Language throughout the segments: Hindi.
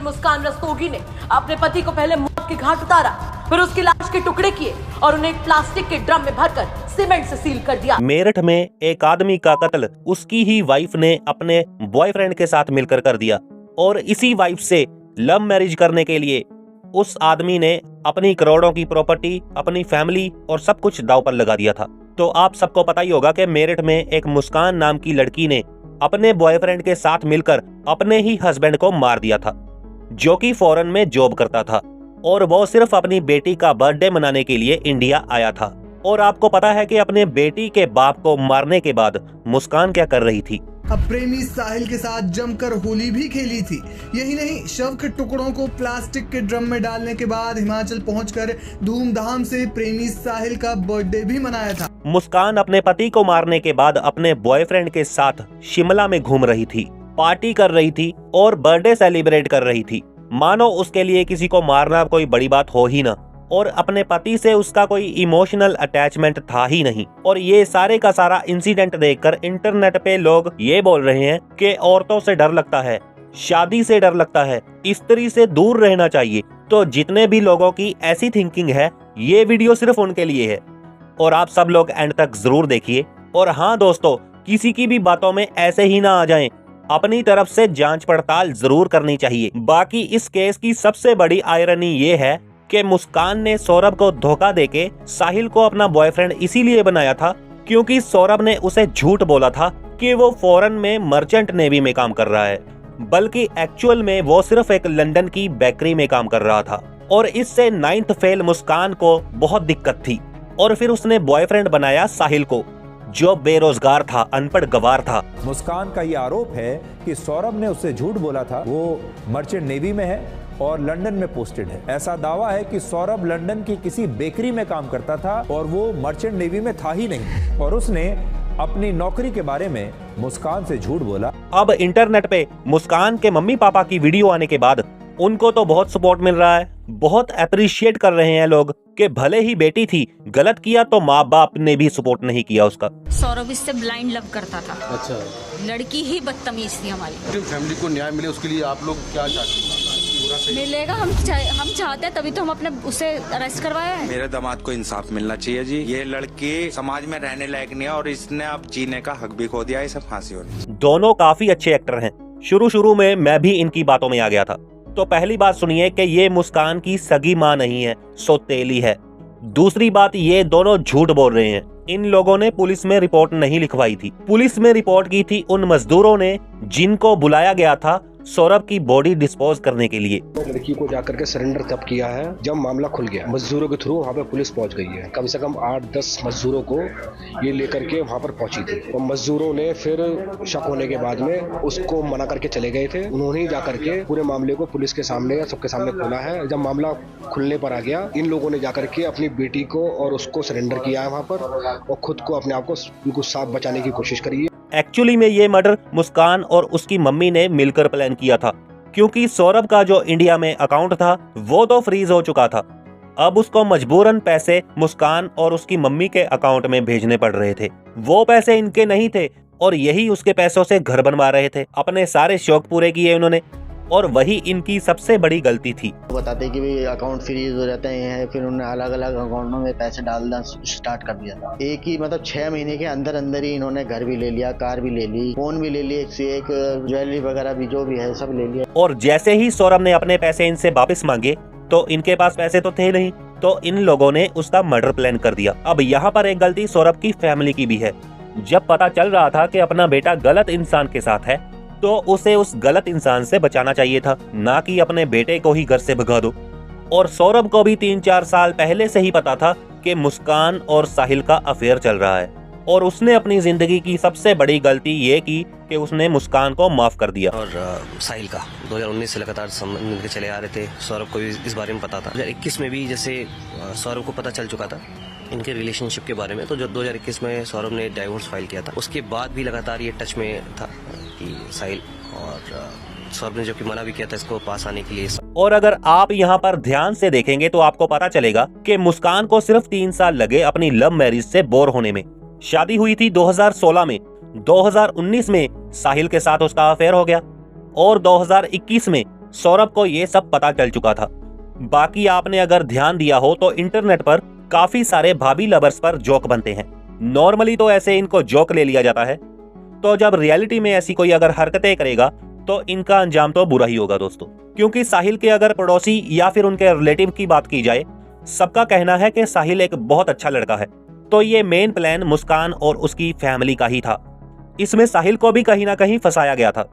मुस्कान रस्तोगी ने अपने पति को पहले मौत के घाट उतारा, फिर उसकी लाश के टुकड़े किए और उन्हें एक प्लास्टिक के ड्रम में भरकर सीमेंट से सील कर दिया। मेरठ में एक आदमी का कत्ल उसकी ही वाइफ ने अपने बॉयफ्रेंड के साथ मिलकर कर दिया और इसी वाइफ से लव मैरिज करने के लिए उस आदमी ने अपनी करोड़ों की प्रॉपर्टी, अपनी फैमिली और सब कुछ दांव पर लगा दिया था। तो आप सबको पता ही होगा कि मेरठ में एक मुस्कान नाम की लड़की ने अपने बॉयफ्रेंड के साथ मिलकर अपने ही हस्बैंड को मार दिया था, जो कि फॉरेन में जॉब करता था और वो सिर्फ अपनी बेटी का बर्थडे मनाने के लिए इंडिया आया था। और आपको पता है कि अपने बेटी के बाप को मारने के बाद मुस्कान क्या कर रही थी? अब प्रेमी साहिल के साथ जमकर होली भी खेली थी। यही नहीं, शव के टुकड़ों को प्लास्टिक के ड्रम में डालने के बाद हिमाचल पहुंचकर धूमधाम से प्रेमी साहिल का बर्थडे भी मनाया था। मुस्कान अपने पति को मारने के बाद अपने बॉयफ्रेंड के साथ शिमला में घूम रही थी, पार्टी कर रही थी और बर्थडे सेलिब्रेट कर रही थी, मानो उसके लिए किसी को मारना कोई बड़ी बात हो ही ना, और अपने पति से उसका कोई इमोशनल अटैचमेंट था ही नहीं। और ये सारे का सारा इंसिडेंट देखकर इंटरनेट पे लोग ये बोल रहे हैं कि औरतों से डर लगता है, शादी से डर लगता है, स्त्री से दूर रहना चाहिए। तो जितने भी लोगों की ऐसी थिंकिंग है, ये वीडियो सिर्फ उनके लिए है और आप सब लोग एंड तक जरूर देखिए। और हाँ दोस्तों, किसी की भी बातों में ऐसे ही ना आ जाएं, अपनी तरफ से जांच पड़ताल जरूर करनी चाहिए। बाकी इस केस की सबसे बड़ी आयरनी ये है कि मुस्कान ने सौरभ को धोखा देके साहिल को अपना बॉयफ्रेंड इसीलिए बनाया था क्योंकि सौरभ ने उसे झूठ बोला था कि वो फॉरेन में मर्चेंट नेवी में काम कर रहा है, बल्कि एक्चुअल में वो सिर्फ एक लंदन की बेकरी में काम कर रहा था। और इससे 9th फेल मुस्कान को बहुत दिक्कत थी और फिर उसने बॉयफ्रेंड बनाया साहिल को, जो बेरोजगार था, अनपढ़ गवार था। मुस्कान का ये आरोप है कि सौरभ ने उससे झूठ बोला था वो मर्चेंट नेवी में है और लंदन में पोस्टेड है। ऐसा दावा है कि सौरभ लंदन की किसी बेकरी में काम करता था और वो मर्चेंट नेवी में था ही नहीं, और उसने अपनी नौकरी के बारे में मुस्कान से झूठ बोला। अब इंटरनेट पे मुस्कान के मम्मी पापा की वीडियो आने के बाद उनको तो बहुत सपोर्ट मिल रहा है, बहुत अप्रिशिएट कर रहे हैं लोग कि भले ही बेटी थी, गलत किया तो माँ बाप ने भी सपोर्ट नहीं किया उसका। सौरभ इससे ब्लाइंड लव करता था। अच्छा, लड़की ही बदतमीज थी हमारी। फैमिली को न्याय मिले उसके लिए आप लोग क्या चाहते हैं? मिलेगा, हम चाहते हैं, तभी तो हम अपने उसे अरेस्ट करवाया है। मेरे दामाद को इंसाफ मिलना चाहिए जी। ये लड़की समाज में रहने लायक नहीं है और इसने अब जीने का हक भी खो दिया है। इसे फांसी होनी। दोनों काफी अच्छे एक्टर हैं। शुरू में मैं भी इनकी बातों में आ गया था। तो पहली बात सुनिए कि ये मुस्कान की सगी माँ नहीं है, सौतेली है। दूसरी बात, ये दोनों झूठ बोल रहे हैं। इन लोगों ने पुलिस में रिपोर्ट नहीं लिखवाई थी। पुलिस में रिपोर्ट की थी उन मजदूरों ने जिनको बुलाया गया था सौरभ की बॉडी डिस्पोज करने के लिए। लड़की को जाकर के सरेंडर तब किया है जब मामला खुल गया। मजदूरों के थ्रू वहाँ पे पुलिस पहुँच गई है। कम से कम 8-10 मजदूरों को ये लेकर के वहाँ पर पहुंची थी और मजदूरों ने फिर शक होने के बाद में उसको मना करके चले गए थे। उन्होंने ही जाकर के पूरे मामले को पुलिस के सामने या सबके सामने खोला है। जब मामला खुलने पर आ गया, इन लोगों ने जाकर के अपनी बेटी को और उसको सरेंडर किया है वहाँ पर और खुद को अपने आप को बिल्कुल साफ बचाने की कोशिश करी है। एक्चुअली में ये मर्डर मुस्कान और उसकी मम्मी ने मिलकर प्लान किया था, क्योंकि सौरभ का जो इंडिया में अकाउंट था वो तो फ्रीज हो चुका था। अब उसको मजबूरन पैसे मुस्कान और उसकी मम्मी के अकाउंट में भेजने पड़ रहे थे। वो पैसे इनके नहीं थे और यही उसके पैसों से घर बनवा रहे थे। अपने सारे शौक पूरे किए उन्होंने और वही इनकी सबसे बड़ी गलती थी। बताते कि भाई अकाउंट फ्रीज हो जाते हैं, फिर उन्होंने अलग अलग अकाउंटों में पैसे डालना स्टार्ट कर दिया था। एक ही 6 महीने के अंदर ही इन्होंने घर भी ले लिया, कार भी ले ली, फोन भी ले लिया, एक ज्वेलरी वगैरह भी जो भी है सब ले लिया। और जैसे ही सौरभ ने अपने पैसे इनसे वापस मांगे तो इनके पास पैसे तो थे नहीं, तो इन लोगों ने उसका मर्डर प्लान कर दिया। अब यहाँ पर एक गलती सौरभ की फैमिली की भी है। जब पता चल रहा था कि अपना बेटा गलत इंसान के साथ है तो उसे उस गलत इंसान से बचाना चाहिए था, ना कि अपने बेटे को ही घर से भगा दो। और सौरभ को भी 3-4 साल पहले से ही पता था कि मुस्कान और साहिल का अफेयर चल रहा है और उसने अपनी जिंदगी की सबसे बड़ी गलती ये की कि उसने मुस्कान को माफ कर दिया। और साहिल का 2019 से लगातार संबंध चले आ रहे थे। सौरभ को भी इस बारे में पता था। 2021 में भी जैसे सौरभ को पता चल चुका था इनके रिलेशनशिप के बारे में, तो जब 2021 में सौरभ ने डाइवोर्स फाइल किया था, उसके बाद भी लगातार ये टच में था कि साहिल, और सौरभ ने जो कि मना भी किया था इसको पास आने के लिए। और अगर आप यहाँ पर ध्यान से देखेंगे तो आपको पता चलेगा कि मुस्कान को सिर्फ 3 साल लगे अपनी लव मैरिज से बोर होने में। शादी हुई थी 2016 में, 2019 में साहिल के साथ उसका अफेयर हो गया और 2021 में सौरभ को ये सब पता चल चुका था। बाकी आपने अगर ध्यान दिया हो तो इंटरनेट पर काफी सारे भाभी लवर्स पर जोक बनते हैं। नॉर्मली तो ऐसे इनको जोक ले लिया जाता है, तो जब रियलिटी में ऐसी कोई अगर हरकतें करेगा तो इनका अंजाम तो बुरा ही होगा दोस्तों। क्योंकि साहिल के अगर पड़ोसी या फिर उनके रिलेटिव की बात की जाए, सबका कहना है कि साहिल एक बहुत अच्छा लड़का है। तो ये मेन प्लान मुस्कान और उसकी फैमिली का ही था। इसमें साहिल को भी कहीं ना कहीं फंसाया गया था,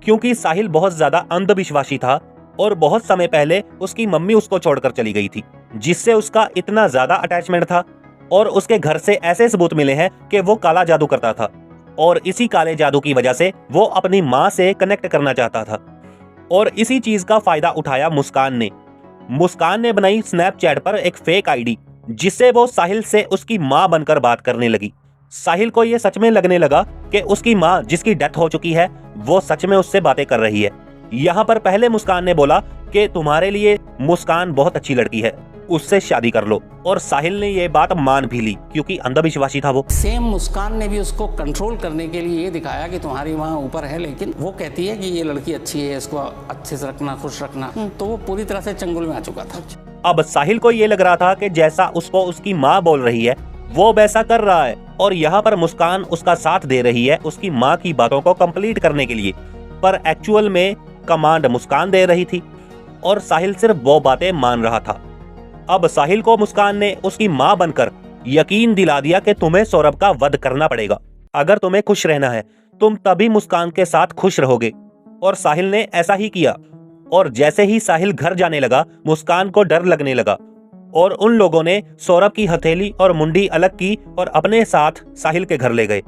क्योंकि साहिल बहुत ज्यादा अंधविश्वासी था और बहुत समय पहले उसकी मम्मी उसको छोड़कर चली गई थी, जिससे उसका इतना ज्यादा अटैचमेंट था। और उसके घर से ऐसे सबूत मिले हैं कि वो काला जादू करता था और इसी काले जादू की वजह से वो अपनी माँ से कनेक्ट करना चाहता था। और इसी चीज का फायदा उठाया मुस्कान ने बनाई स्नैपचैट पर एक फेक आईडी, जिससे वो साहिल से उसकी माँ बनकर बात करने लगी। साहिल को ये सच में लगने लगा कि उसकी माँ, जिसकी डेथ हो चुकी है, वो सच में उससे बातें कर रही है। यहाँ पर पहले मुस्कान ने बोला कि तुम्हारे लिए मुस्कान बहुत अच्छी लड़की है, उससे शादी कर लो। और साहिल ने ये बात मान भी ली, क्योंकि अंधविश्वासी था वो। सेम मुस्कान ने भी उसको कंट्रोल करने के लिए ये दिखाया कि तुम्हारी माँ ऊपर है, लेकिन वो कहती है कि ये लड़की अच्छी है, इसको अच्छे से रखना, खुश रखना। तो वो पूरी तरह से चंगुल में आ चुका था। अब साहिल को ये लग रहा था कि जैसा उसको उसकी माँ बोल रही है वो वैसा कर रहा है, और यहाँ पर मुस्कान उसका साथ दे रही है उसकी माँ की बातों को कंप्लीट करने के लिए। पर एक्चुअल में कमांड मुस्कान दे रही थी और साहिल सिर्फ वो बातें मान रहा था। अब साहिल को मुस्कान ने उसकी माँ बनकर यकीन दिला दिया कि तुम्हें सौरभ का वध करना पड़ेगा। अगर तुम्हें खुश रहना है, तुम तभी मुस्कान के साथ खुश रहोगे। और साहिल ने ऐसा ही किया। और जैसे ही साहिल घर जाने लगा, मुस्कान को डर लगने लगा और उन लोगों ने सौरभ की हथेली और मुंडी अलग की और अपने साथ साहिल के घर ले गए।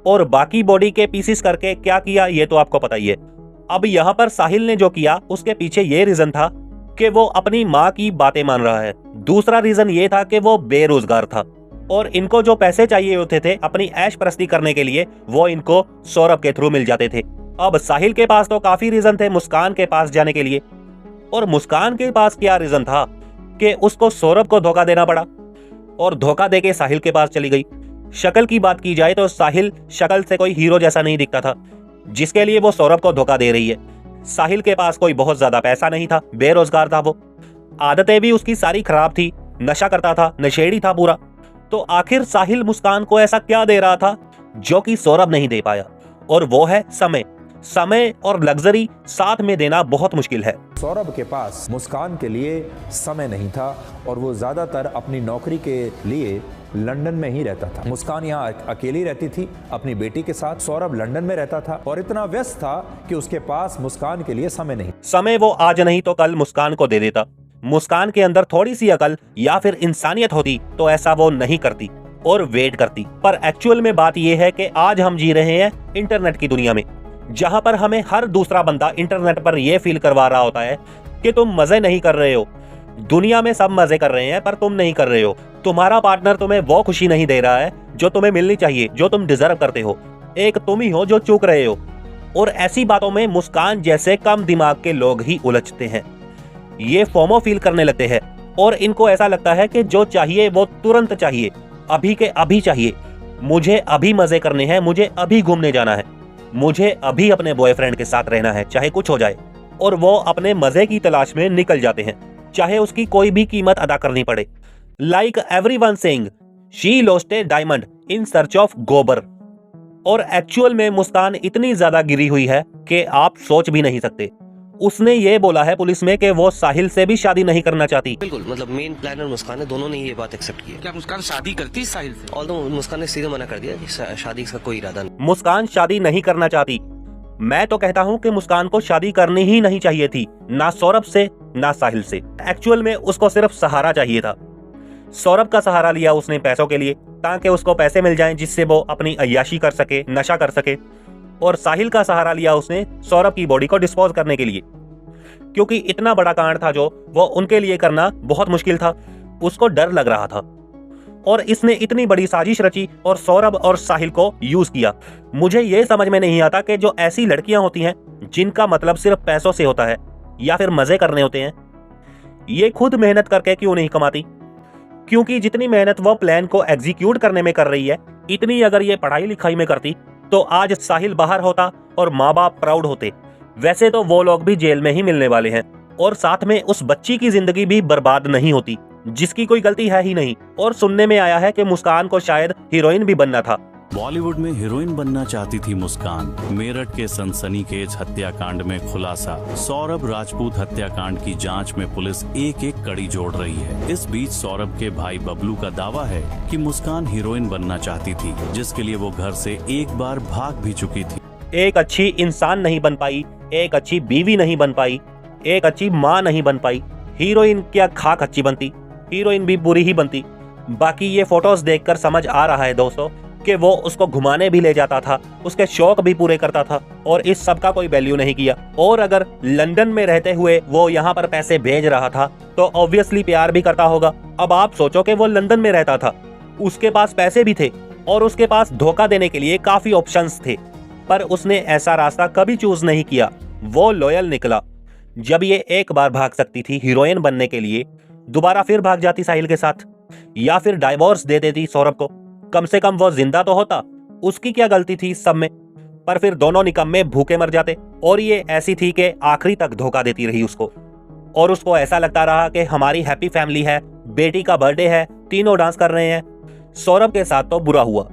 और बाकी बॉडी के पीसेस करके क्या किया ये तो आपको पता ही है। अब यहाँ पर साहिल ने जो किया उसके पीछे ये रीजन था कि वो अपनी माँ की बातें मान रहा है। दूसरा रीजन ये था कि वो बेरोजगार था और इनको जो पैसे चाहिए होते थे अपनी ऐश प्रस्ती करने के लिए, वो इनको सौरभ के थ्रू मिल जाते थे। अब साहिल के पास तो काफी रीजन थे मुस्कान के पास जाने के लिए, और मुस्कान के पास क्या रीजन था कि उसको सौरभ को धोखा देना पड़ा और धोखा देके साहिल के पास चली गई। शक्ल की बात की जाए तो साहिल शक्ल से कोई हीरो जैसा नहीं दिखता था, जिसके लिए वो सौरभ को धोखा दे रही है। साहिल के पास कोई बहुत ज्यादा पैसा नहीं था, बेरोजगार था वो, आदतें भी उसकी सारी खराब थी, नशा करता था, नशेड़ी था पूरा। तो आखिर साहिल मुस्कान को ऐसा क्या दे रहा था जो कि सौरभ नहीं दे पाया, और वो है समय और लग्जरी साथ में देना बहुत मुश्किल है। सौरभ के पास मुस्कान के लिए समय नहीं था और वो ज्यादातर अपनी नौकरी के लिए लंदन में ही रहता था। मुस्कान यहाँ अकेली रहती थी अपनी बेटी के साथ। सौरभ लंदन में रहता था और इतना व्यस्त था कि उसके पास मुस्कान के लिए समय वो आज नहीं तो कल मुस्कान को दे देता। मुस्कान के अंदर थोड़ी सी अकल या फिर इंसानियत होती तो ऐसा वो नहीं करती और वेट करती। पर एक्चुअल में बात यह है कि आज हम जी रहे हैं इंटरनेट की दुनिया में, जहां पर हमें हर दूसरा बंदा इंटरनेट पर यह फील करवा रहा होता है कि तुम मजे नहीं कर रहे हो। दुनिया में सब मजे कर रहे हैं पर तुम नहीं कर रहे हो। तुम्हारा पार्टनर तुम्हें वो खुशी नहीं दे रहा है जो तुम्हें मिलनी चाहिए, जो तुम डिजर्व करते हो। एक तुम ही हो जो चूक रहे हो। और ऐसी बातों में मुस्कान जैसे कम दिमाग के लोग ही उलझते हैं। ये फोमो फील करने लगते हैं और इनको ऐसा लगता है कि जो चाहिए वो तुरंत चाहिए, अभी के अभी चाहिए। मुझे अभी मजे करने हैं, मुझे अभी घूमने जाना है, मुझे अभी अपने बॉयफ्रेंड के साथ रहना है, चाहे कुछ हो जाए। और वो अपने मजे की तलाश में निकल जाते हैं, चाहे उसकी कोई भी कीमत अदा करनी पड़े। Like everyone saying she lost A diamond in search of गोबर। और एक्चुअल में मुस्कान इतनी ज्यादा गिरी हुई है कि आप सोच भी नहीं सकते। उसने ये बोला है पुलिस में कि वो साहिल से भी शादी नहीं करना चाहती। बिल्कुल, मतलब मेन प्लानर मुस्कान है, दोनों ने ये बात एक्सेप्ट की है। क्या मुस्कान शादी करती साहिल से? ऑल्दो मुस्कान ने सीधे मना कर दिया कि शादी का कोई इरादा नहीं। मुस्कान शादी नहीं करना चाहती। मैं तो कहता हूँ कि मुस्कान को शादी करनी ही नहीं चाहिए थी, ना सौरभ से ना साहिल से। एक्चुअल में उसको सिर्फ सहारा चाहिए था। सौरभ का सहारा लिया उसने पैसों के लिए, ताकि उसको पैसे मिल जाएं जिससे वो अपनी अय्याशी कर सके, नशा कर सके। और साहिल का सहारा लिया उसने सौरभ की बॉडी को डिस्पोज करने के लिए, क्योंकि इतना बड़ा कांड था जो वो उनके लिए करना बहुत मुश्किल था। उसको डर लग रहा था और इसने इतनी बड़ी साजिश रची और सौरभ और साहिल को यूज किया। मुझे ये समझ में नहीं आता कि जो ऐसी लड़कियां होती हैं जिनका मतलब सिर्फ पैसों से होता है या फिर मजे करने होते हैं, ये खुद मेहनत करके क्यों नहीं कमाती। क्योंकि जितनी मेहनत वो प्लान को एग्जीक्यूट करने में कर रही है, इतनी अगर ये पढ़ाई लिखाई में करती तो आज साहिल बाहर होता और माँ बाप प्राउड होते। वैसे तो वो लोग भी जेल में ही मिलने वाले हैं और साथ में उस बच्ची की जिंदगी भी बर्बाद नहीं होती जिसकी कोई गलती है ही नहीं। और सुनने में आया है कि मुस्कान को शायद हीरोइन भी बनना था। बॉलीवुड में हीरोइन बनना चाहती थी मुस्कान। मेरठ के सनसनीखेज हत्याकांड में खुलासा। सौरभ राजपूत हत्याकांड की जांच में पुलिस एक एक कड़ी जोड़ रही है। इस बीच सौरभ के भाई बबलू का दावा है कि मुस्कान हीरोइन बनना चाहती थी, जिसके लिए वो घर से एक बार भाग भी चुकी थी। एक अच्छी इंसान नहीं बन पाई, एक अच्छी बीवी नहीं बन पाई, एक अच्छी माँ नहीं बन पाई। हीरोइन क्या खाक अच्छी बनती, हीरोइन भी बुरी ही बनती। बाकी ये फोटोज देखकर समझ आ रहा है दोस्तों कि वो उसको घुमाने भी ले जाता था, उसके शौक भी पूरे करता था और इस सब का कोई वैल्यू नहीं किया। और अगर लंदन में रहते हुए वो यहाँ पर पैसे भेज रहा था तो ऑब्वियसली प्यार भी करता होगा। अब आप सोचो कि वो लंदन में रहता था, उसके पास पैसे भी थे और उसके पास धोखा देने के लिए काफी ऑप्शंस थे, पर उसने ऐसा रास्ता कभी चूज नहीं किया। वो लॉयल निकला। जब ये एक बार भाग सकती थी हीरोइन बनने के लिए, दोबारा फिर भाग जाती साहिल के साथ या फिर डाइवोर्स दे देती सौरभ को। कम से कम वो जिंदा तो होता, उसकी क्या गलती थी इस सब में। पर फिर दोनों निकम्मे भूखे मर जाते। और ये ऐसी थी कि आखिरी तक धोखा देती रही उसको और उसको ऐसा लगता रहा कि हमारी हैप्पी फैमिली है, बेटी का बर्थडे है, तीनों डांस कर रहे हैं। सौरभ के साथ तो बुरा हुआ।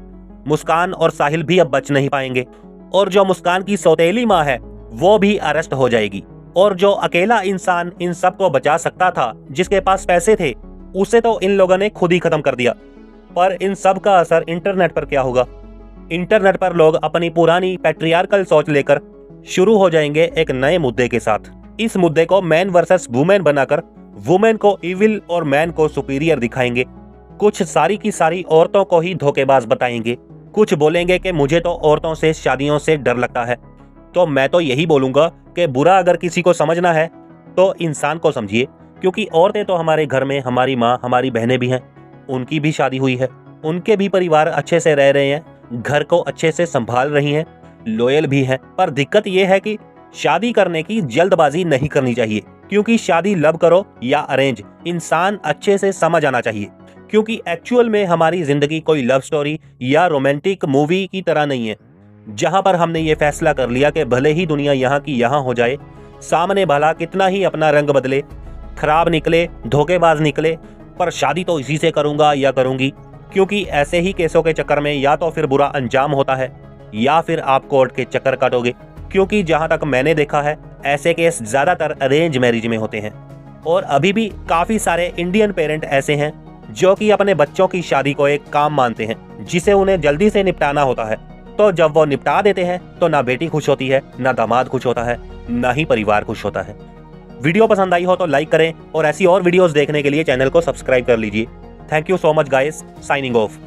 मुस्कान और साहिल भी अब बच नहीं पाएंगे और जो मुस्कान की सौतेली माँ है वो भी अरेस्ट हो जाएगी। और जो अकेला इंसान इन सबको बचा सकता था, जिसके पास पैसे थे, उसे तो इन लोगों ने खुद ही खत्म कर दिया। पर इन सब का असर इंटरनेट पर क्या होगा? इंटरनेट पर लोग अपनी पुरानी पैट्रियार्कल सोच लेकर शुरू हो जाएंगे एक नए मुद्दे के साथ। इस मुद्दे को मैन वर्सेस वुमेन बनाकर वुमेन को इविल और मैन को सुपीरियर दिखाएंगे। कुछ सारी की सारी औरतों को ही धोखेबाज बताएंगे। कुछ बोलेंगे कि मुझे तो औरतों से, शादियों से डर लगता है। तो मैं तो यही बोलूंगा कि बुरा अगर किसी को समझना है तो इंसान को समझिए, क्योंकि औरतें तो हमारे घर में हमारी माँ, हमारी बहनें भी हैं, उनकी भी शादी हुई है, उनके भी परिवार अच्छे से रह रहे हैं, घर को अच्छे से संभाल रही हैं, लॉयल भी हैं। पर दिक्कत यह है कि शादी करने की जल्दबाजी नहीं करनी चाहिए, क्योंकि शादी लव करो या अरेंज, इंसान अच्छे से समझ आना चाहिए। क्योंकि एक्चुअल में हमारी जिंदगी कोई लव स्टोरी या रोमांटिक मूवी की तरह नहीं है, जहां पर हमने ये फैसला कर लिया कि भले ही दुनिया यहाँ की यहाँ हो जाए, सामने भला कितना ही अपना रंग बदले, खराब निकले, धोखेबाज निकले, पर शादी तो इसी से करूंगा या करूंगी। क्योंकि ऐसे ही केसों के चक्कर में या तो फिर बुरा अंजाम होता है या फिर आप कोर्ट के चक्कर काटोगे। क्योंकि जहां तक मैंने देखा है, ऐसे केस ज्यादातर अरेंज मैरिज में होते हैं। और अभी भी काफी सारे इंडियन पेरेंट ऐसे हैं जो कि अपने बच्चों की शादी को एक काम मानते हैं, जिसे उन्हें जल्दी से निपटाना होता है। तो जब वो निपटा देते हैं तो ना बेटी खुश होती है, ना दामाद खुश होता है, ना ही परिवार खुश होता है। वीडियो पसंद आई हो तो लाइक करें और ऐसी और वीडियोस देखने के लिए चैनल को सब्सक्राइब कर लीजिए। Thank you so much guys, signing off.